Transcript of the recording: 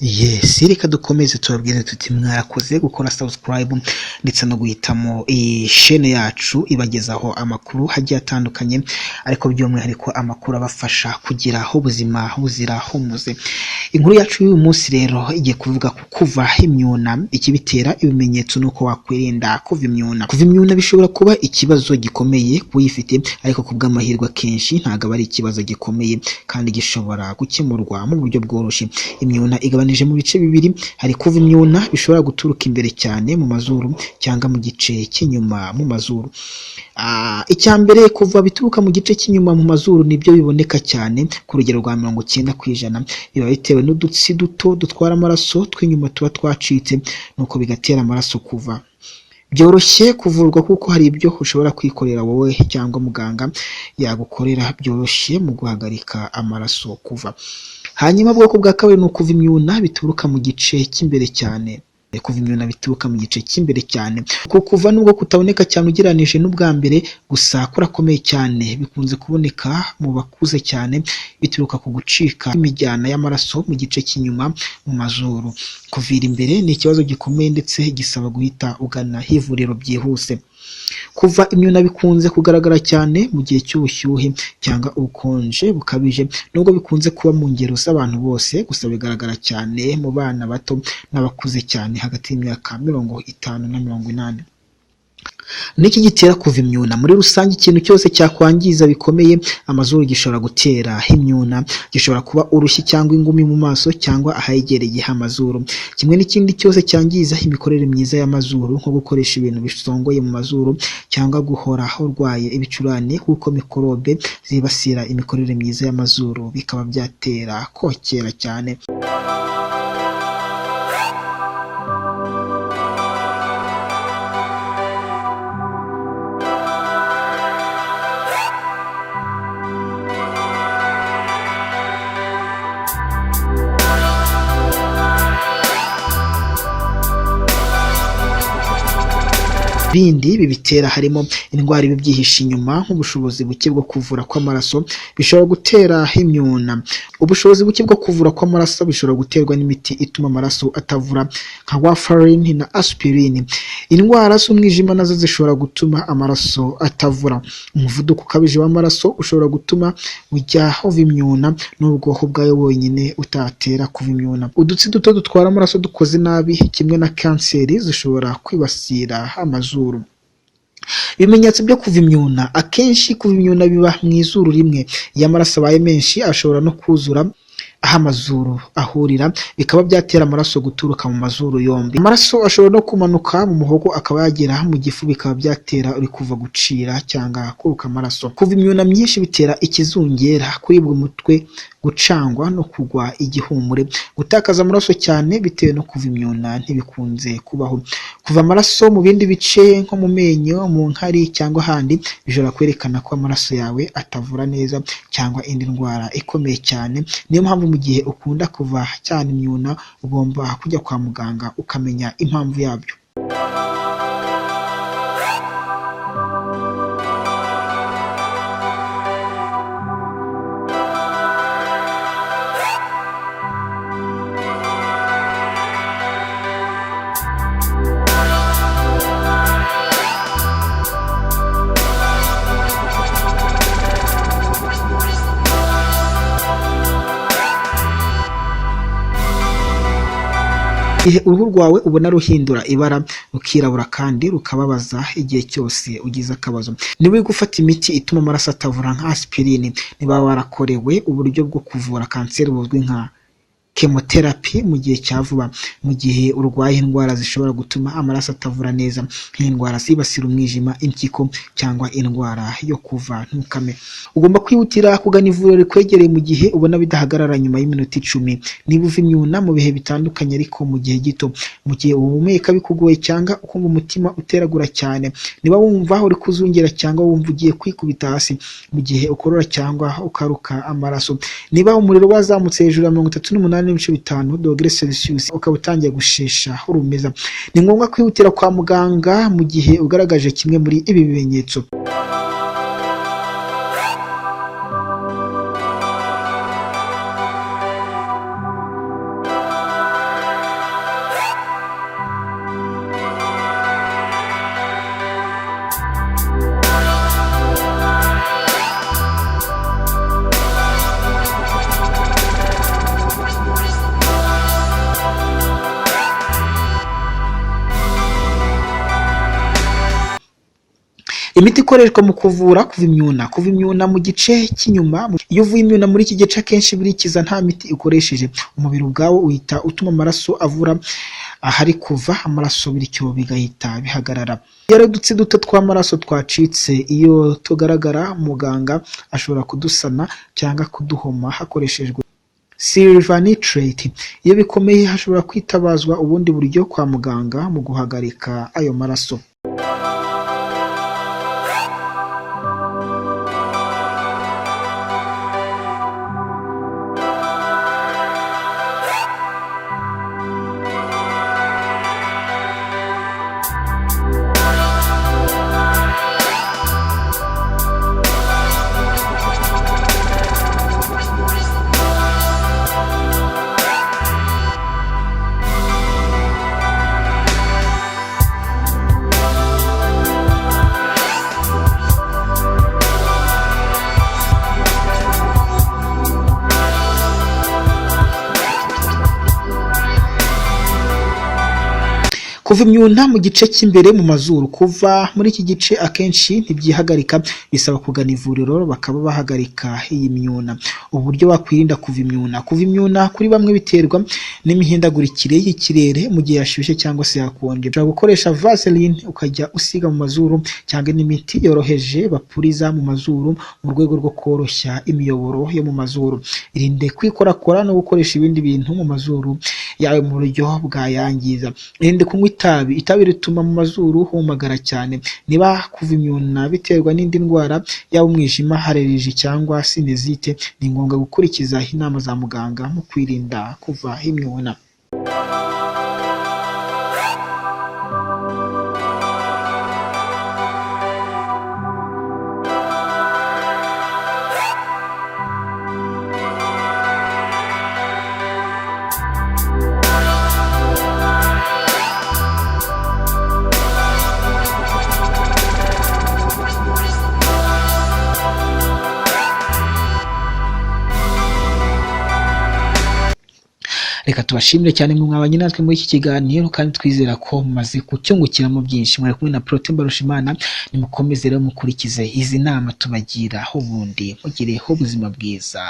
Yes, reka dukomeze tubabwire tuti mwarakoze gukora subscribe ndetse no guhitamo iyi chaîne yacu ibagezaho amakuru hagiye atandukanye, ariko by'umwihariko amakuru abafasha kugira ubuzima buzira umuze. Inkuru yacu y'uyu munsi rero igiye kuvuga ku kuva imyuna, ikibitera, ibimenyetso nuko wakwirinda kuva imyuna. Kuva imyuna bishobora kuba ikibazo gikomeye kuyifite, ariko kubw'amahirwe akenshi ntabwo aba ari ikibazo gikomeye kandi gishobora gukemurwa mu buryo bworoshye. Imyuna igabanije mu bice bibiri, hari kuva imyuna bishobora guturuka imbere cyane mu mazuru cyangwa mu gice cy'inyuma mu mazuru. Icya mbere, kuva bituruka mu gice cy'inyuma mu mazuru nibyo biboneka cyane ku rugero rwa 90%. Biba bitewe n'udutsi duto dutwara amaraso tw'inyuma tuba twacitse, nuko bigatera amaraso kuva. Byoroshye kuvurwa kuko hari ibyo ushobora kwikorera wowe cyangwa muganga yagukorera byoroshye mu guhagarika amaraso kuva. Hanyuma bwoko bwa kabiri ni ukuva imyuna bituruka mu gice cy'imbere cyane. Kuva imyuna bituruka mu gice cy'imbere cyane, kuva nubwo kutaboneka cyane ugereranije n'ubwa mbere, gusa kurakomeye cyane, bikunze kuboneka mu bakuze cyane, bituruka ku gucika imijyana y'amaraso mu gice cy'inyuma mu mazuru. Kuvira imbere ni ikibazo gikomeye ndetse gisaba guhita ugana ivuriro byihuse. Kuva imyuna bikunze kugaragara cyane mu gihe cy'ubushyuhe cyangwa ubukonje bukabije, nubwo bikunze kuba mu ngero z'abantu bose, gusa bigaragara cyane mu bana bato n'abakuze cyane hagati y'imyaka 50 na 80. Niki gitera kuva imyuna? Muri rusange ikintu cyose cyakwangiza bikomeye amazuru gishobora gutera imyuna. Gishobora kuba urushyi cyangwa ingumi mu maso cyangwa ahegereye amazuru. Kimwe n'ikindi cyose cyangiza imikorere myiza y'amazuru, nko gukoresha ibintu bisongoye mu mazuru cyangwa guhora urwaye ibicurane, kuko mikorobe zibasira imikorere myiza y'amazuru bikaba byatera kokera cyane. Bindi bibitera harimo indwara ibyihishe inyuma, nk'ubushobozi buke bwo kuvura kw'amaraso bishobora gutera imyuna. Ubushobozi buke bwo kuvura kw'amaraso bishobora guterwa n'imiti ituma amaraso atavura nka warfarin na aspirin. Indwara z'umwijima nazo zishobora gutuma amaraso atavura. Umuvuduko ukabije w'amaraso ushobora gutuma ujya uva imyuna, nubwo ubwayo wonyine utatera kuva imyuna. Udutsi duto dutwara amaraso dukoze nabi, kimwe na kanseri, zishobora kwibasira amazuru. Ibimenyetso byo kuva imyuna: akenshi kuva imyuna biba mu izuru rimwe. Iyo amaraso abaye menshi ashobora no kuzura aho amazuru ahurira, bikaba byatera amaraso guturuka mu mazuru yombi. Amaraso ashobora no kumanuka mu muhogo akaba yagera mu gifu, bikaba byatera uri kuva gucira cyangwa kuruka amaraso. Kuva imyuna myinshi bitera ikizungera, kuribwa umutwe, gucangwa no kugwa igihumure. Gutakaza amaraso cyane bitewe no kuva imyuna ntibikunze kubaho. Kuva amaraso mu bindi bice nko mu menyo, mu nkari cyangwa ahandi bishobora kwerekana ko amaraso yawe atavura neza cyangwa indi ndwara ikomeye cyane. Niyo mpamvu mu gihe ukunda kuva cyane imyuna ugomba kujya kwa muganga ukamenya impamvu yabyo. Igihe uruhu rwawe ubona ruhindura ibara, rukirabura kandi rukababaza igihe cyose ugize akabazo, niba uri gufata imiti ituma amaraso atavura nka aspirin, niba warakorewe uburyo bwo kuvura kanseri buzwi nka chemotherapy mu gihe cya vuba, mu gihe urwaye indwara zishobora gutuma amaraso atavura neza, nk'indwara zibasira umwijima, impyiko cyangwa indwara yo kuva ntukame, ugomba kwihutira kugana ivuriro rikwegereye mu gihe ubona bidahagarara nyuma y'iminota 10. Niba uva imyuna mu bihe bitandukanye ariko mu gihe gito, mu gihe uhumeka bikugoye cyangwa ukumva umutima uteragura cyane, niba wumva uri kuzungera cyangwa wumva ugiye kwikubita hasi, mu gihe ukorora cyangwa ukaruka amaraso, niba umuriro wazamutse hejuru ya 38.5 dogere Celsius ukaba utangiye gushesha urumeza, ni ngombwa kwihutira kwa muganga mu gihe ugaragaje kimwe muri ibi bimenyetso. Imiti ikoreshwa mu kuvura kuva imyuna mu gice cy'inyuma. Iyo uvuye imyuna muri iki gice akenshi birikiza nta miti ukoresheje, umubiri ubwawo uhita utuma amaraso avura ahari kuva amaraso, bityo bigahita bihagarara. Iyo ari udutsi duto tw'amaraso twacitse, iyo tugaragara, muganga ashobora kudusana cyangwa kuduhoma hakoreshejwe silver nitrate. Iyo bikomeye hashobora kwitabazwa ubundi buryo kwa muganga mu guhagarika ayo maraso. Kuva imyuna mu gice cy'imbere mu mazuru. Kuva muri iki gice akenshi ntibyihagarika, bisaba kugana ivuriro bakaba bahagarika iyi myuna. Uburyo wakwirinda kuva imyuna. Kuva imyuna kuri bamwe biterwa n'imihindagurikire y'ikirere mu gihe yashyushye cyangwa se hakonje. Ushobora gukoresha Vaseline ukajya usiga mu mazuru, cyangwa n'imiti yoroheje bapuriza mu mazuru mu rwego rwo koroshya imiyoboro yo mu mazuru. Irinde kwikorakora no gukoresha ibindi bintu mu mazuru yawe mu buryo bwayangiza. Irinde kunywa itabi rituma mu mazuru humagara cyane. Niba kuva imyuna biterwa n'indi ndwara, yaba umwijima, allergie cyangwa sinezite, ni ngombwa gukurikiza inama za muganga mu kwirinda kuva imyuna. Reka tubashimire cyane mwe mwabanye natwe muri iki kiganiro, kandi twizera ko mumaze kucyungukiramo byinshi. Mwari kumwe na Protais Mbarushimana. Nimukomeze rero mukurikize izi nama tubagira, ubundi mugireho ubuzima bwiza.